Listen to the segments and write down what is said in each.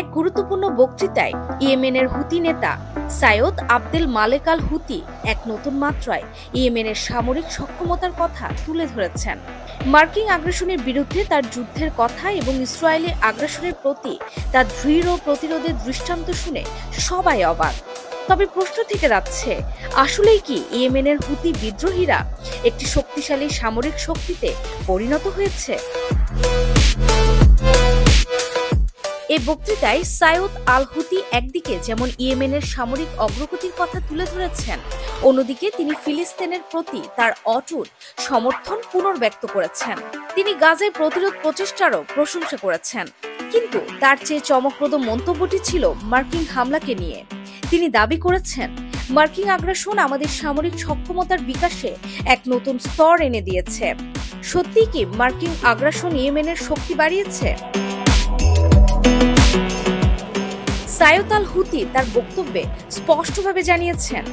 এক গুরুত্বপূর্ণ বক্তৃতায় ইয়েমেনের হুতি নেতা সাইয়দ আবদেল মালেক আল হুতি এক নতুন মাত্রায় ইয়েমেনের সামরিক সক্ষমতার কথা তুলে ধরেছেন। মার্কিন আগ্রাসনের বিরুদ্ধে তার যুদ্ধের কথা এবং ইসরায়েলি আগ্রাসনের প্রতি তার দৃঢ় প্রতিরোধের দৃষ্টান্ত শুনে সবাই অবাক। তবে প্রশ্ন থেকে যাচ্ছে, আসলেই কি ইয়েমেনের হুতি বিদ্রোহীরা একটি শক্তিশালী সামরিক শক্তিতে পরিণত হয়েছে? এই বক্তৃতায় সাইয়দ আল হুতি একদিকে যেমন ইয়েমেনের সামরিক অগ্রগতির কথা তুলে ধরেছেন, অন্যদিকে তিনি ফিলিস্তিনের প্রতি তার অটুট সমর্থন পুনর্ব্যক্ত করেছেন। তিনি গাজায় প্রতিরোধ প্রচেষ্টারও প্রশংসা করেছেন, কিন্তু তার চেয়ে চমকপ্রদ মন্তব্যটি ছিল মার্কিন হামলাকে নিয়ে। তিনি দাবি করেছেন, মার্কিন আগ্রাসন আমাদের সামরিক সক্ষমতার বিকাশে এক নতুন স্তর এনে দিয়েছে। সত্যিই কি মার্কিন আগ্রাসন ইয়েমেনের শক্তি বাড়িয়েছে? সাইয়দ আল হুতি তার বক্তব্যে স্পষ্টভাবে জানিয়েছেন,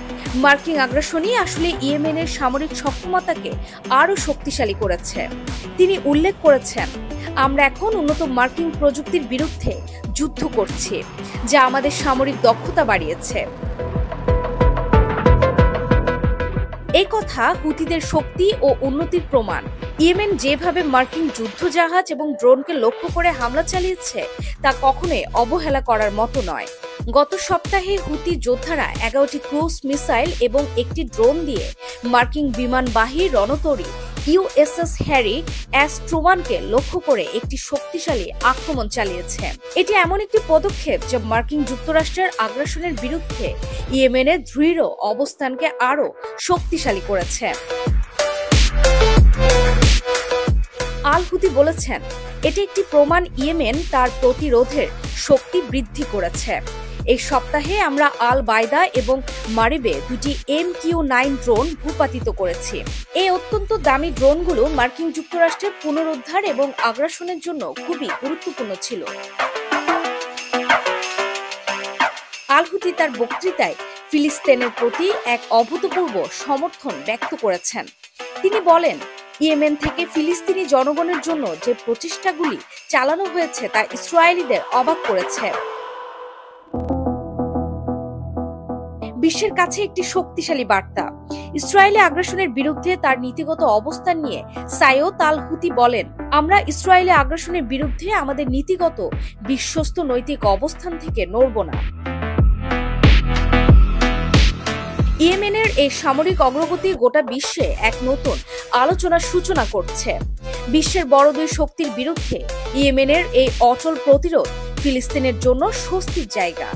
মার্কিন আগ্রাসনই আসলে ইয়েমেনের সামরিক সক্ষমতাকে আরও শক্তিশালী করেছে। তিনি উল্লেখ করেছেন, আমরা এখন উন্নত মার্কিন প্রযুক্তির বিরুদ্ধে যুদ্ধ করছি, যা আমাদের সামরিক দক্ষতা বাড়িয়েছে। এই কথা হুতিদের শক্তি ও উন্নতির প্রমাণ। ইয়েমেন যেভাবে মার্কিন যুদ্ধজাহাজ এবং ড্রোনকে লক্ষ্য করে হামলা চালিয়েছে তা কখনোই অবহেলা করার মতো নয়। গত সপ্তাহে হুতি যোদ্ধারা 11টি ক্রুজ মিসাইল এবং একটি ড্রোন দিয়ে মার্কিন বিমানবাহী রণতরী ইউএসএস হ্যারি এস ট্রুমানকে লক্ষ্য করে একটি শক্তিশালী আক্রমণ চালিয়েছে। এটি এমন একটি পদক্ষেপ যা মার্কিন যুক্তরাষ্ট্রের আগ্রাসনের বিরুদ্ধে ইয়েমেনের দৃঢ় অবস্থানকে আরও শক্তিশালী করেছে। আল হুতি বলেছেন, এটি একটি প্রমাণ ইয়েমেন তার প্রতিরোধের শক্তি বৃদ্ধি করেছে। এই সপ্তাহে আমরা আল বাইদা এবং মারিবে দুটি MQ-9 ড্রোন ভূপাতিত করেছি। এই অত্যন্ত দামি ড্রোনগুলো মার্কিন যুক্তরাষ্ট্রের পুনরুদ্ধার এবং আগ্রাসনের জন্য খুবই গুরুত্বপূর্ণ ছিল। আল হুতি তার বক্তৃতায় ফিলিস্তিনের প্রতি এক অভূতপূর্ব সমর্থন ব্যক্ত করেছেন। তিনি বলেন, ইয়েমেন থেকে ফিলিস্তিনি জনগণের জন্য যে প্রচেষ্টাগুলি চালানো হয়েছে তা ইসরায়েলিদের অবাক করেছে। বিশ্বের কাছে একটি শক্তিশালী বার্তা। ইসরায়েলি আগ্রাসনের বিরুদ্ধে তার নীতিগত অবস্থান নিয়ে সাইয়দ আল হুতি বলেন, আমরা ইসরায়েলি আগ্রাসনের বিরুদ্ধে আমাদের নীতিগত বিশ্বস্ত নৈতিক অবস্থান থেকে নড়ব না। ইয়েমেনের এই সামরিক অগ্রগতি গোটা বিশ্বে এক নতুন আলোচনার সূচনা করছে। বিশ্বের বড় দুই শক্তির বিরুদ্ধে ইয়েমেনের এই অচল প্রতিরোধ ফিলিস্তিনের জন্য স্বস্তির জায়গা।